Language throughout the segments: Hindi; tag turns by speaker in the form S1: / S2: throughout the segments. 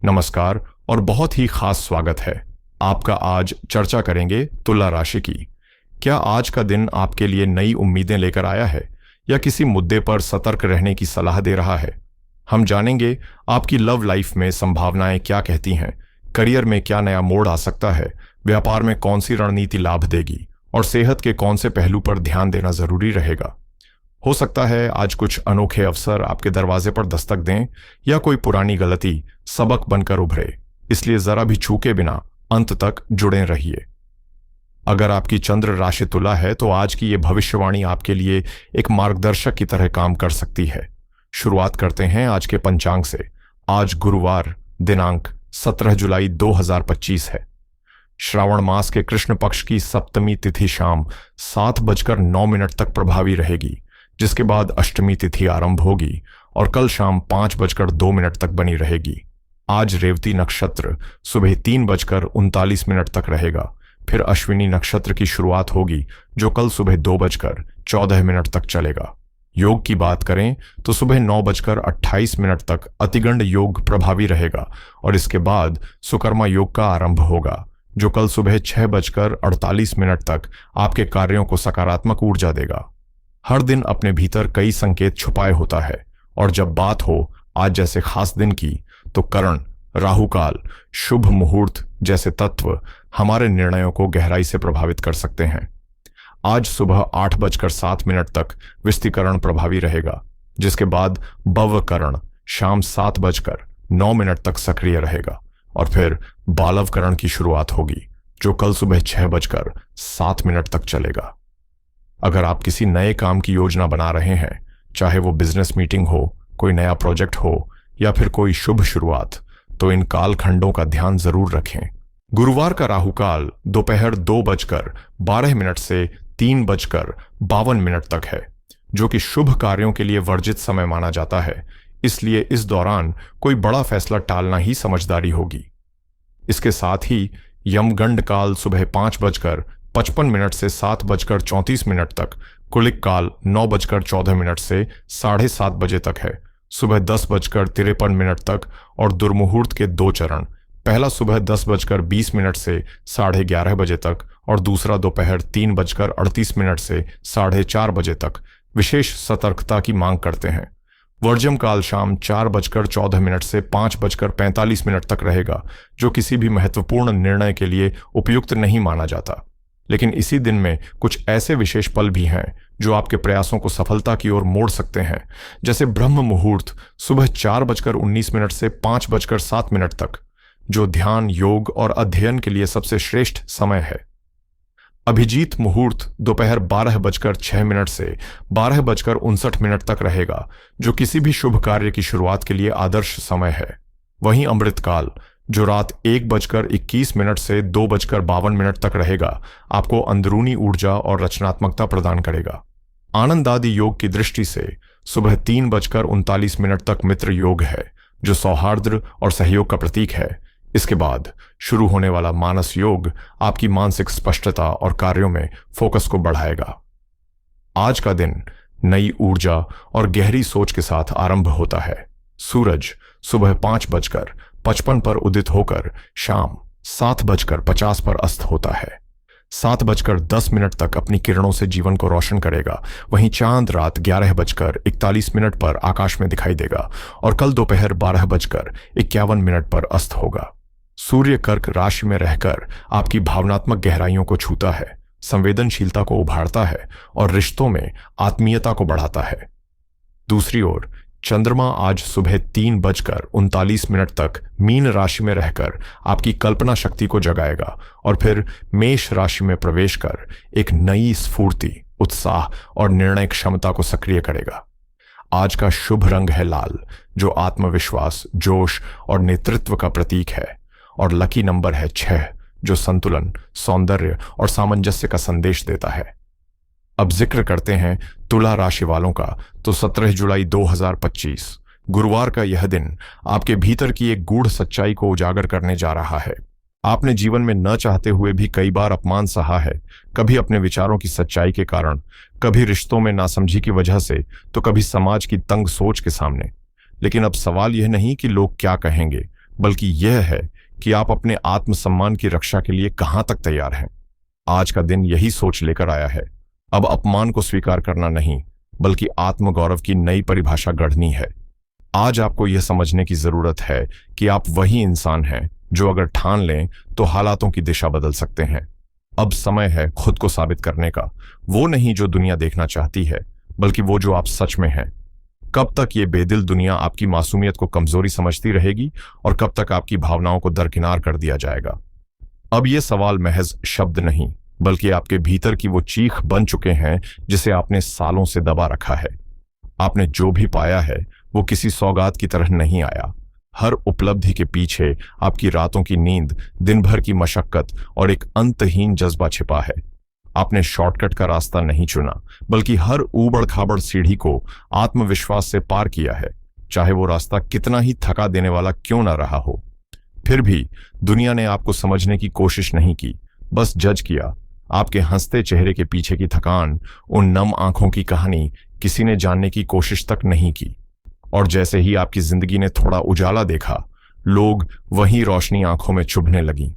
S1: नमस्कार और बहुत ही खास स्वागत है आपका। आज चर्चा करेंगे तुला राशि की। क्या आज का दिन आपके लिए नई उम्मीदें लेकर आया है या किसी मुद्दे पर सतर्क रहने की सलाह दे रहा है? हम जानेंगे आपकी लव लाइफ में संभावनाएं क्या कहती हैं, करियर में क्या नया मोड़ आ सकता है, व्यापार में कौन सी रणनीति लाभ देगी और सेहत के कौन से पहलू पर ध्यान देना जरूरी रहेगा। हो सकता है आज कुछ अनोखे अवसर आपके दरवाजे पर दस्तक दें या कोई पुरानी गलती सबक बनकर उभरे, इसलिए जरा भी चूके बिना अंत तक जुड़े रहिए। अगर आपकी चंद्र राशि तुला है तो आज की ये भविष्यवाणी आपके लिए एक मार्गदर्शक की तरह काम कर सकती है। शुरुआत करते हैं आज के पंचांग से। आज गुरुवार, दिनांक 17 जुलाई 2025 है। श्रावण मास के कृष्ण पक्ष की सप्तमी तिथि शाम 7:09 तक प्रभावी रहेगी, जिसके बाद अष्टमी तिथि आरंभ होगी और कल शाम 5:02 तक बनी रहेगी। आज रेवती नक्षत्र सुबह 3:39 तक रहेगा। फिर अश्विनी नक्षत्र की शुरुआत होगी जो कल सुबह 2:14 तक चलेगा। योग की बात करें तो सुबह 9:28 तक अतिगंड योग प्रभावी रहेगा और इसके बाद सुकर्मा योग का आरंभ होगा जो कल सुबह 6:48 तक आपके कार्यों को सकारात्मक ऊर्जा देगा। हर दिन अपने भीतर कई संकेत छुपाए होता है और जब बात हो आज जैसे खास दिन की तो करण, राहुकाल, शुभ मुहूर्त जैसे तत्व हमारे निर्णयों को गहराई से प्रभावित कर सकते हैं। आज सुबह 8:07 तक विस्तीकरण प्रभावी रहेगा, जिसके बाद भवकरण शाम 7:09 तक सक्रिय रहेगा और फिर बालवकरण की शुरुआत होगी जो कल सुबह 6:07 तक चलेगा। अगर आप किसी नए काम की योजना बना रहे हैं, चाहे वो बिजनेस मीटिंग हो, कोई नया प्रोजेक्ट हो या फिर कोई शुभ शुरुआत, तो इन कालखंडों का ध्यान जरूर रखें। गुरुवार का राहुकाल दोपहर 2:12 से 3:52 तक है, जो कि शुभ कार्यों के लिए वर्जित समय माना जाता है, इसलिए इस दौरान कोई बड़ा फैसला टालना ही समझदारी होगी। इसके साथ ही यमगंड काल सुबह 5:55 से 7:34 तक, कुलिक काल 9:14 से 7:30 बजे तक है, सुबह 10:53 तक और दुर्मुहूर्त के 2 चरण, पहला सुबह 10:20 से 11:30 बजे तक और दूसरा दोपहर 3:38 से 4:30 बजे तक विशेष सतर्कता की मांग करते हैं। वर्जम काल शाम 4:14 से 5:45 तक रहेगा, जो किसी भी महत्वपूर्ण निर्णय के लिए उपयुक्त नहीं माना जाता। लेकिन इसी दिन में कुछ ऐसे विशेष पल भी हैं जो आपके प्रयासों को सफलता की ओर मोड़ सकते हैं, जैसे ब्रह्म मुहूर्त सुबह 4:19 से 5:07 तक, जो ध्यान, योग और अध्ययन के लिए सबसे श्रेष्ठ समय है। अभिजीत मुहूर्त दोपहर 12:06 से 12:59 तक रहेगा, जो किसी भी शुभ कार्य की शुरुआत के लिए आदर्श समय है। वहीं अमृतकाल जो रात 1:21 से 2:52 तक रहेगा, आपको अंदरूनी ऊर्जा और रचनात्मकता प्रदान करेगा। आनंद आदि योग की दृष्टि से सुबह 3:39 तक मित्र योग है, जो सौहार्द और सहयोग का प्रतीक है। इसके बाद शुरू होने वाला मानस योग आपकी मानसिक स्पष्टता और कार्यों में फोकस को बढ़ाएगा। आज का दिन नई ऊर्जा और गहरी सोच के साथ आरंभ होता है। सूरज सुबह 5:55 पर उदित होकर शाम 7:50 पर अस्त होता है। 7:10 तक अपनी किरणों से जीवन को रोशन करेगा। वहीं चांद रात 11:41 पर आकाश में दिखाई देगा और कल दोपहर 12:51 पर अस्त होगा। सूर्य कर्क राशि में रहकर आपकी भावनात्मक गहराइयों को छूता है, संवेदनशीलता को उभारता है और रिश्तों में आत्मीयता को बढ़ाता है। दूसरी ओर चंद्रमा आज सुबह 3:39 तक मीन राशि में रहकर आपकी कल्पना शक्ति को जगाएगा और फिर मेष राशि में प्रवेश कर एक नई स्फूर्ति, उत्साह और निर्णय क्षमता को सक्रिय करेगा। आज का शुभ रंग है लाल, जो आत्मविश्वास, जोश और नेतृत्व का प्रतीक है, और लकी नंबर है 6, जो संतुलन, सौंदर्य और सामंजस्य का संदेश देता है। अब जिक्र करते हैं तुला राशि वालों का। तो 17 जुलाई 2025 गुरुवार का यह दिन आपके भीतर की एक गूढ़ सच्चाई को उजागर करने जा रहा है। आपने जीवन में न चाहते हुए भी कई बार अपमान सहा है, कभी अपने विचारों की सच्चाई के कारण, कभी रिश्तों में नासमझी की वजह से, तो कभी समाज की तंग सोच के सामने। लेकिन अब सवाल यह नहीं कि लोग क्या कहेंगे, बल्कि यह है कि आप अपने आत्मसम्मान की रक्षा के लिए कहां तक तैयार हैं। आज का दिन यही सोच लेकर आया है। अब अपमान को स्वीकार करना नहीं, बल्कि आत्मगौरव की नई परिभाषा गढ़नी है। आज आपको यह समझने की जरूरत है कि आप वही इंसान हैं जो अगर ठान लें तो हालातों की दिशा बदल सकते हैं। अब समय है खुद को साबित करने का, वो नहीं जो दुनिया देखना चाहती है, बल्कि वो जो आप सच में हैं। कब तक ये बेदिल दुनिया आपकी मासूमियत को कमजोरी समझती रहेगी और कब तक आपकी भावनाओं को दरकिनार कर दिया जाएगा? अब ये सवाल महज शब्द नहीं, बल्कि आपके भीतर की वो चीख बन चुके हैं जिसे आपने सालों से दबा रखा है। आपने जो भी पाया है वो किसी सौगात की तरह नहीं आया। हर उपलब्धि के पीछे आपकी रातों की नींद, दिन भर की मशक्कत और एक अंतहीन जज्बा छिपा है। आपने शॉर्टकट का रास्ता नहीं चुना, बल्कि हर ऊबड़ खाबड़ सीढ़ी को आत्मविश्वास से पार किया है, चाहे वो रास्ता कितना ही थका देने वाला क्यों ना रहा हो। फिर भी दुनिया ने आपको समझने की कोशिश नहीं की, बस जज किया। आपके हंसते चेहरे के पीछे की थकान, उन नम आंखों की कहानी किसी ने जानने की कोशिश तक नहीं की। और जैसे ही आपकी जिंदगी ने थोड़ा उजाला देखा, लोग वही रोशनी आंखों में चुभने लगी।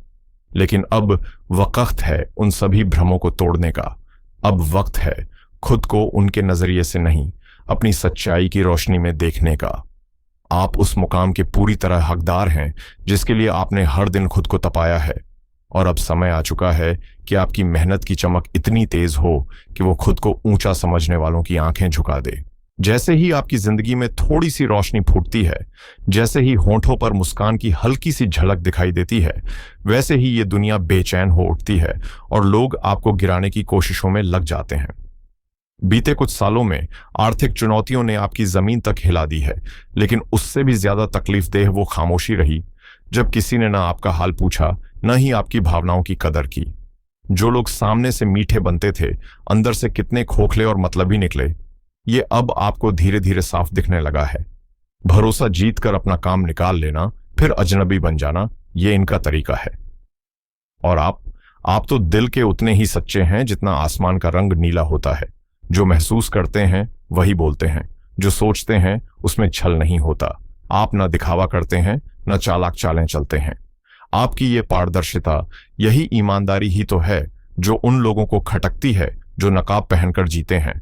S1: लेकिन अब वक्त है उन सभी भ्रमों को तोड़ने का। अब वक्त है खुद को उनके नजरिए से नहीं, अपनी सच्चाई की रोशनी में देखने का। आप उस मुकाम के पूरी तरह हकदार हैं जिसके लिए आपने हर दिन खुद को तपाया है। और अब समय आ चुका है कि आपकी मेहनत की चमक इतनी तेज हो कि वो खुद को ऊंचा समझने वालों की आंखें झुका दे। जैसे ही आपकी जिंदगी में थोड़ी सी रोशनी फूटती है, जैसे ही होंठों पर मुस्कान की हल्की सी झलक दिखाई देती है, वैसे ही ये दुनिया बेचैन हो उठती है और लोग आपको गिराने की कोशिशों में लग जाते हैं। बीते कुछ सालों में आर्थिक चुनौतियों ने आपकी जमीन तक हिला दी है, लेकिन उससे भी ज्यादा तकलीफदेह वो खामोशी रही जब किसी ने ना आपका हाल पूछा, न ही आपकी भावनाओं की कदर की। जो लोग सामने से मीठे बनते थे, अंदर से कितने खोखले और मतलबी निकले, ये अब आपको धीरे धीरे साफ दिखने लगा है। भरोसा जीत कर अपना काम निकाल लेना, फिर अजनबी बन जाना, ये इनका तरीका है। और आप तो दिल के उतने ही सच्चे हैं जितना आसमान का रंग नीला होता है। जो महसूस करते हैं वही बोलते हैं, जो सोचते हैं उसमें छल नहीं होता। आप ना दिखावा करते हैं, न चालाक चालें चलते हैं। आपकी ये पारदर्शिता, यही ईमानदारी ही तो है जो उन लोगों को खटकती है जो नकाब पहनकर जीते हैं।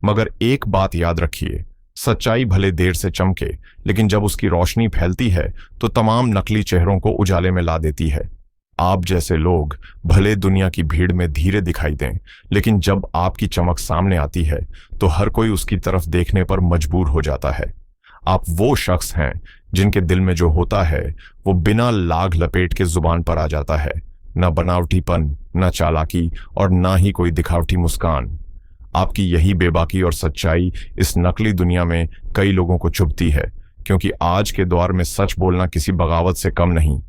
S1: मगर एक बात याद रखिए, सच्चाई भले देर से चमके, लेकिन जब उसकी रोशनी फैलती है तो तमाम नकली चेहरों को उजाले में ला देती है। आप जैसे लोग भले दुनिया की भीड़ में धीरे दिखाई दें, लेकिन जब आपकी चमक सामने आती है तो हर कोई उसकी तरफ देखने पर मजबूर हो जाता है। आप वो शख्स हैं जिनके दिल में जो होता है वो बिना लाग लपेट के जुबान पर आ जाता है। न बनावटीपन, न चालाकी और न ही कोई दिखावटी मुस्कान। आपकी यही बेबाकी और सच्चाई इस नकली दुनिया में कई लोगों को चुभती है, क्योंकि आज के दौर में सच बोलना किसी बगावत से कम नहीं।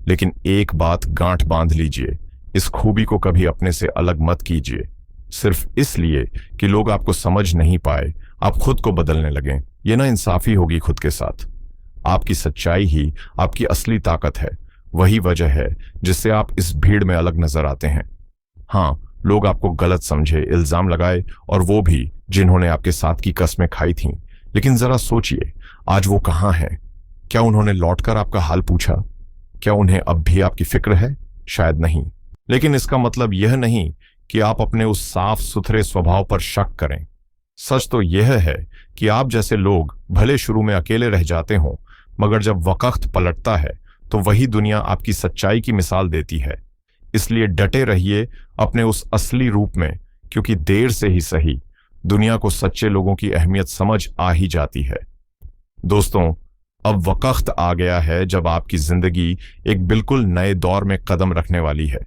S1: लेकिन एक बात गांठ बांध लीजिए, इस खूबी को कभी अपने से अलग मत कीजिए, सिर्फ इसलिए कि लोग आपको समझ नहीं पाए, आप खुद को बदलने लगें। ये ना इंसाफी होगी खुद के साथ। आपकी सच्चाई ही आपकी असली ताकत है। वही वजह है जिससे आप इस भीड़ में अलग नजर आते हैं। हाँ, लोग आपको गलत समझे, इल्जाम लगाए, और वो भी जिन्होंने आपके साथ की कस्में खाई थीं। लेकिन जरा सोचिए, आज वो कहाँ हैं? क्या उन्होंने लौटकर आपका हाल पूछा? क्या उन्हें अब भी आपकी फिक्र है? शायद नहीं। लेकिन इसका मतलब यह नहीं कि आप अपने उस साफ सुथरे स्वभाव पर शक करें। सच तो यह है कि आप जैसे लोग भले शुरू में अकेले रह जाते हों, मगर जब वक्त पलटता है तो वही दुनिया आपकी सच्चाई की मिसाल देती है। इसलिए डटे रहिए अपने उस असली रूप में, क्योंकि देर से ही सही दुनिया को सच्चे लोगों की अहमियत समझ आ ही जाती है। दोस्तों, अब वक्त आ गया है जब आपकी जिंदगी एक बिल्कुल नए दौर में कदम रखने वाली है।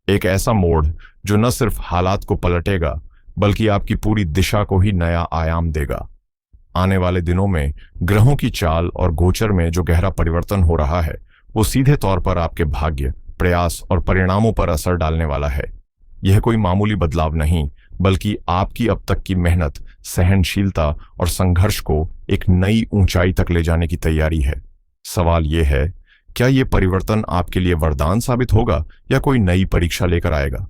S1: एक ऐसा मोड़ जो न सिर्फ हालात को पलटेगा, बल्कि आपकी पूरी दिशा को ही नया आयाम देगा। आने वाले दिनों में ग्रहों की चाल और गोचर में जो गहरा परिवर्तन हो रहा है, वो सीधे तौर पर आपके भाग्य, प्रयास और परिणामों पर असर डालने वाला है। यह कोई मामूली बदलाव नहीं, बल्कि आपकी अब तक की मेहनत, सहनशीलता और संघर्ष को एक नई ऊंचाई तक ले जाने की तैयारी है। सवाल यह है, क्या यह परिवर्तन आपके लिए वरदान साबित होगा या कोई नई परीक्षा लेकर आएगा?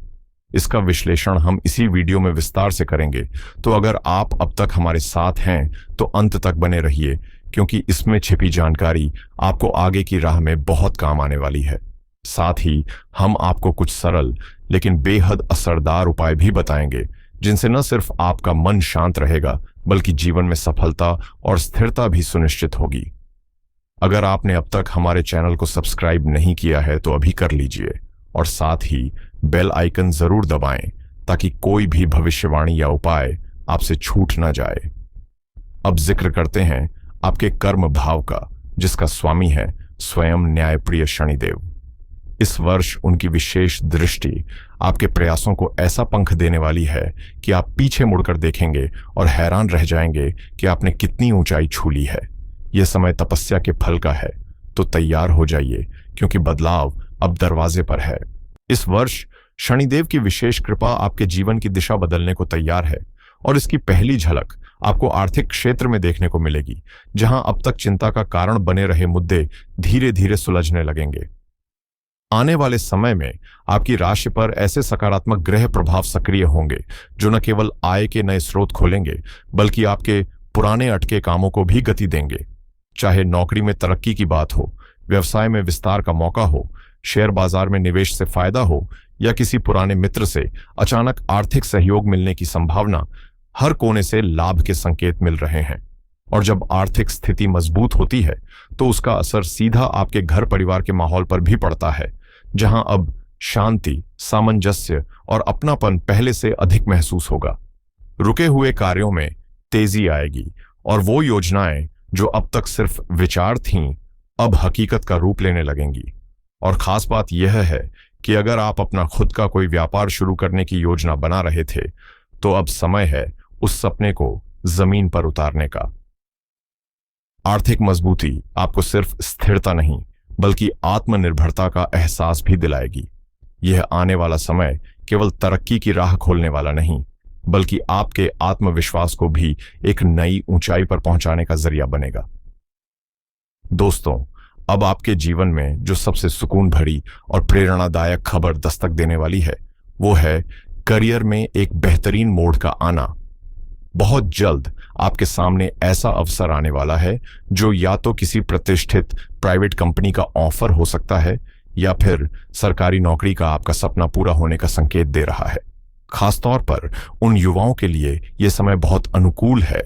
S1: इसका विश्लेषण हम इसी वीडियो में विस्तार से करेंगे। तो अगर आप अब तक हमारे साथ हैं तो अंत तक बने रहिए, क्योंकि इसमें छिपी जानकारी आपको आगे की राह में बहुत काम आने वाली है। साथ ही हम आपको कुछ सरल लेकिन बेहद असरदार उपाय भी बताएंगे, जिनसे न सिर्फ आपका मन शांत रहेगा बल्कि जीवन में सफलता और स्थिरता भी सुनिश्चित होगी। अगर आपने अब तक हमारे चैनल को सब्सक्राइब नहीं किया है तो अभी कर लीजिए और साथ ही बेल आइकन जरूर दबाएं ताकि कोई भी भविष्यवाणी या उपाय आपसे छूट ना जाए। अब जिक्र करते हैं आपके कर्म भाव का, जिसका स्वामी है स्वयं न्यायप्रिय शनिदेव। इस वर्ष उनकी विशेष दृष्टि आपके प्रयासों को ऐसा पंख देने वाली है कि आप पीछे मुड़कर देखेंगे और हैरान रह जाएंगे कि आपने कितनी ऊंचाई छू ली है। यह समय तपस्या के फल का है, तो तैयार हो जाइए क्योंकि बदलाव अब दरवाजे पर है। इस वर्ष शनिदेव की विशेष कृपा आपके जीवन की दिशा बदलने को तैयार है और इसकी पहली झलक आपको आर्थिक क्षेत्र में देखने को मिलेगी, जहां अब तक चिंता का कारण बने रहे मुद्दे धीरे धीरे सुलझने लगेंगे। आने वाले समय में आपकी राशि पर ऐसे सकारात्मक ग्रह प्रभाव सक्रिय होंगे जो न केवल आय के नए स्रोत खोलेंगे बल्कि आपके पुराने अटके कामों को भी गति देंगे। चाहे नौकरी में तरक्की की बात हो, व्यवसाय में विस्तार का मौका हो, शेयर बाजार में निवेश से फायदा हो या किसी पुराने मित्र से अचानक आर्थिक सहयोग मिलने की संभावना, हर कोने से लाभ के संकेत मिल रहे हैं। और जब आर्थिक स्थिति मजबूत होती है तो उसका असर सीधा आपके घर परिवार के माहौल पर भी पड़ता है, जहां अब शांति, सामंजस्य और अपनापन पहले से अधिक महसूस होगा। रुके हुए कार्यों में तेजी आएगी और वो योजनाएं जो अब तक सिर्फ विचार थीं, अब हकीकत का रूप लेने लगेंगी। और खास बात यह है कि अगर आप अपना खुद का कोई व्यापार शुरू करने की योजना बना रहे थे तो अब समय है उस सपने को जमीन पर उतारने का। आर्थिक मजबूती आपको सिर्फ स्थिरता नहीं बल्कि आत्मनिर्भरता का एहसास भी दिलाएगी। यह आने वाला समय केवल तरक्की की राह खोलने वाला नहीं बल्कि आपके आत्मविश्वास को भी एक नई ऊंचाई पर पहुंचाने का जरिया बनेगा। दोस्तों, अब आपके जीवन में जो सबसे सुकून भरी और प्रेरणादायक खबर दस्तक देने वाली है वो है करियर में एक बेहतरीन मोड़ का आना। बहुत जल्द आपके सामने ऐसा अवसर आने वाला है जो या तो किसी प्रतिष्ठित प्राइवेट कंपनी का ऑफर हो सकता है या फिर सरकारी नौकरी का आपका सपना पूरा होने का संकेत दे रहा है। खासतौर पर उन युवाओं के लिए यह समय बहुत अनुकूल है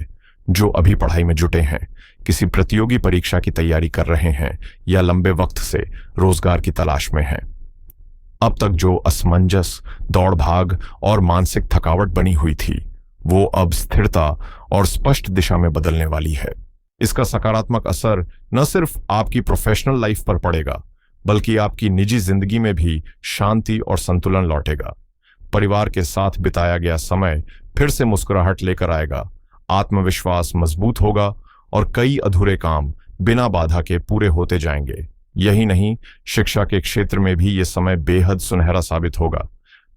S1: जो अभी पढ़ाई में जुटे हैं, किसी प्रतियोगी परीक्षा की तैयारी कर रहे हैं या लंबे वक्त से रोजगार की तलाश में हैं। अब तक जो असमंजस, दौड़ भाग और मानसिक थकावट बनी हुई थी वो अब स्थिरता और स्पष्ट दिशा में बदलने वाली है। इसका सकारात्मक असर न सिर्फ आपकी प्रोफेशनल लाइफ पर पड़ेगा बल्कि आपकी निजी जिंदगी में भी शांति और संतुलन लौटेगा। परिवार के साथ बिताया गया समय फिर से मुस्कुराहट लेकर आएगा, आत्मविश्वास मजबूत होगा और कई अधूरे काम बिना बाधा के पूरे होते जाएंगे। यही नहीं, शिक्षा के क्षेत्र में भी ये समय बेहद सुनहरा साबित होगा।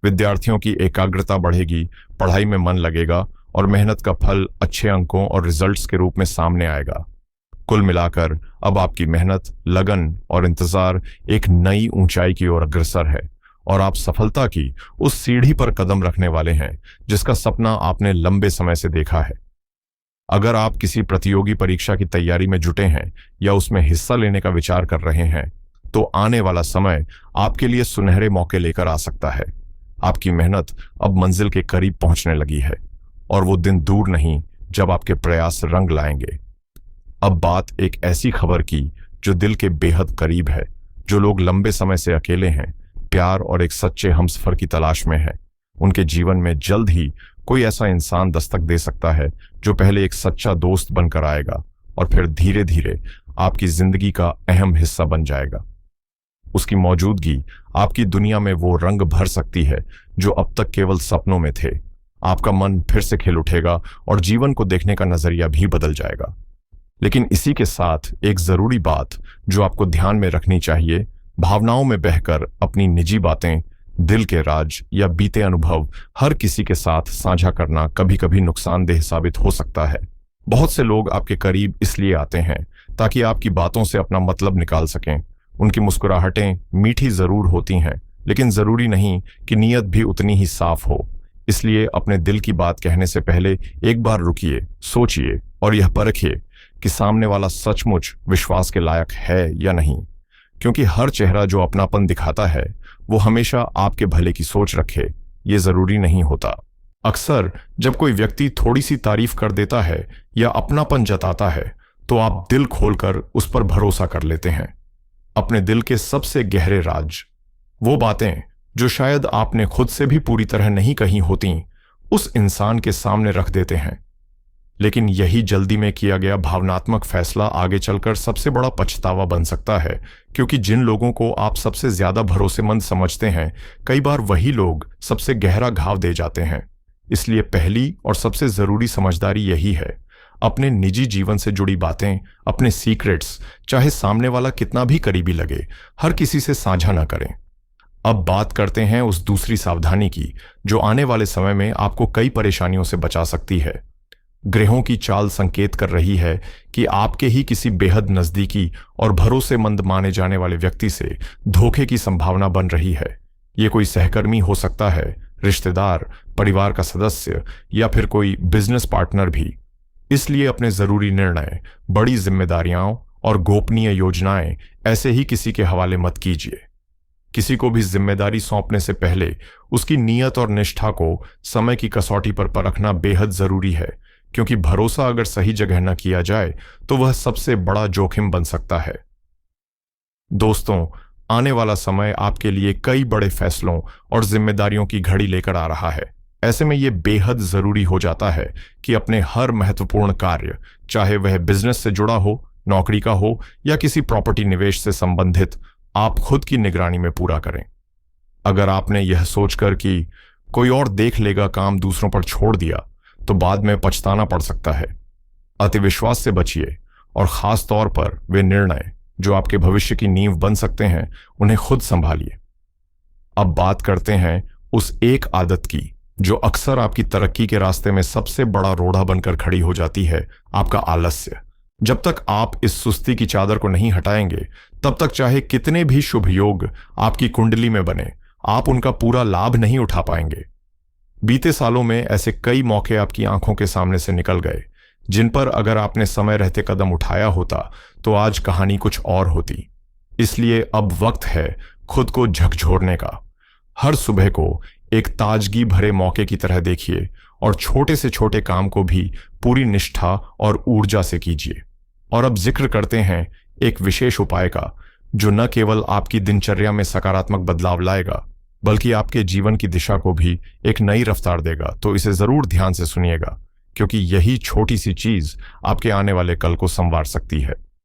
S1: विद्यार्थियों की एकाग्रता बढ़ेगी, पढ़ाई में मन लगेगा और मेहनत का फल अच्छे अंकों और रिजल्ट्स के रूप में सामने आएगा। कुल मिलाकर अब आपकी मेहनत, लगन और इंतजार एक नई ऊंचाई की ओर अग्रसर है और आप सफलता की उस सीढ़ी पर कदम रखने वाले हैं जिसका सपना आपने लंबे समय से देखा है। अगर आप किसी प्रतियोगी परीक्षा की तैयारी में जुटे हैं या उसमें हिस्सा लेने का विचार कर रहे हैं तो आने वाला समय आपके लिए सुनहरे मौके लेकर आ सकता है। आपकी मेहनत अब मंजिल के करीब पहुंचने लगी है और वो दिन दूर नहीं जब आपके प्रयास रंग लाएंगे। अब बात एक ऐसी खबर की जो दिल के बेहद करीब है। जो लोग लंबे समय से अकेले हैं, प्यार और एक सच्चे हमसफर की तलाश में हैं, उनके जीवन में जल्द ही कोई ऐसा इंसान दस्तक दे सकता है जो पहले एक सच्चा दोस्त बनकर आएगा और फिर धीरे धीरे आपकी जिंदगी का अहम हिस्सा बन जाएगा। उसकी मौजूदगी आपकी दुनिया में वो रंग भर सकती है जो अब तक केवल सपनों में थे। आपका मन फिर से खिल उठेगा और जीवन को देखने का नजरिया भी बदल जाएगा। लेकिन इसी के साथ एक जरूरी बात जो आपको ध्यान में रखनी चाहिए, भावनाओं में बहकर अपनी निजी बातें, दिल के राज या बीते अनुभव हर किसी के साथ साझा करना कभी कभी नुकसानदेह साबित हो सकता है। बहुत से लोग आपके करीब इसलिए आते हैं ताकि आपकी बातों से अपना मतलब निकाल सकें। उनकी मुस्कुराहटें मीठी जरूर होती हैं, लेकिन जरूरी नहीं कि नीयत भी उतनी ही साफ हो। इसलिए अपने दिल की बात कहने से पहले एक बार रुकिए, सोचिए और यह परखिए कि सामने वाला सचमुच विश्वास के लायक है या नहीं, क्योंकि हर चेहरा जो अपनापन दिखाता है वो हमेशा आपके भले की सोच रखे, ये जरूरी नहीं होता। अक्सर जब कोई व्यक्ति थोड़ी सी तारीफ कर देता है या अपनापन जताता है तो आप दिल खोलकर उस पर भरोसा कर लेते हैं। अपने दिल के सबसे गहरे राज, वो बातें जो शायद आपने खुद से भी पूरी तरह नहीं कही होती, उस इंसान के सामने रख देते हैं। लेकिन यही जल्दी में किया गया भावनात्मक फैसला आगे चलकर सबसे बड़ा पछतावा बन सकता है, क्योंकि जिन लोगों को आप सबसे ज्यादा भरोसेमंद समझते हैं कई बार वही लोग सबसे गहरा घाव दे जाते हैं। इसलिए पहली और सबसे जरूरी समझदारी यही है, अपने निजी जीवन से जुड़ी बातें, अपने सीक्रेट्स, चाहे सामने वाला कितना भी करीबी लगे, हर किसी से साझा न करें। अब बात करते हैं उस दूसरी सावधानी की जो आने वाले समय में आपको कई परेशानियों से बचा सकती है। ग्रहों की चाल संकेत कर रही है कि आपके ही किसी बेहद नजदीकी और भरोसेमंद माने जाने वाले व्यक्ति से धोखे की संभावना बन रही है। ये कोई सहकर्मी हो सकता है, रिश्तेदार, परिवार का सदस्य या फिर कोई बिजनेस पार्टनर भी। इसलिए अपने जरूरी निर्णय, बड़ी जिम्मेदारियां और गोपनीय योजनाएं ऐसे ही किसी के हवाले मत कीजिए। किसी को भी जिम्मेदारी सौंपने से पहले उसकी नीयत और निष्ठा को समय की कसौटी पर परखना बेहद जरूरी है, क्योंकि भरोसा अगर सही जगह न किया जाए तो वह सबसे बड़ा जोखिम बन सकता है। दोस्तों, आने वाला समय आपके लिए कई बड़े फैसलों और जिम्मेदारियों की घड़ी लेकर आ रहा है। ऐसे में यह बेहद जरूरी हो जाता है कि अपने हर महत्वपूर्ण कार्य, चाहे वह बिजनेस से जुड़ा हो, नौकरी का हो या किसी प्रॉपर्टी निवेश से संबंधित, आप खुद की निगरानी में पूरा करें। अगर आपने यह सोचकर कि कोई और देख लेगा काम दूसरों पर छोड़ दिया तो बाद में पछताना पड़ सकता है। अतिविश्वास से बचिए और खास तौर पर वे निर्णय जो आपके भविष्य की नींव बन सकते हैं, उन्हें खुद संभालिए। अब बात करते हैं उस एक आदत की जो अक्सर आपकी तरक्की के रास्ते में सबसे बड़ा रोड़ा बनकर खड़ी हो जाती है, आपका आलस्य। जब तक आप इस सुस्ती की चादर को नहीं हटाएंगे, तब तक चाहे कितने भी शुभ योग आपकी कुंडली में बने, आप उनका पूरा लाभ नहीं उठा पाएंगे। बीते सालों में ऐसे कई मौके आपकी आंखों के सामने से निकल गए, जिन पर अगर आपने समय रहते कदम उठाया होता तो आज कहानी कुछ और होती। इसलिए अब वक्त है खुद को झकझोरने का। हर सुबह को एक ताजगी भरे मौके की तरह देखिए और छोटे से छोटे काम को भी पूरी निष्ठा और ऊर्जा से कीजिए। और अब जिक्र करते हैं एक विशेष उपाय का, जो न केवल आपकी दिनचर्या में सकारात्मक बदलाव लाएगा बल्कि आपके जीवन की दिशा को भी एक नई रफ्तार देगा। तो इसे जरूर ध्यान से सुनिएगा, क्योंकि यही छोटी सी चीज आपके आने वाले कल को संवार सकती है।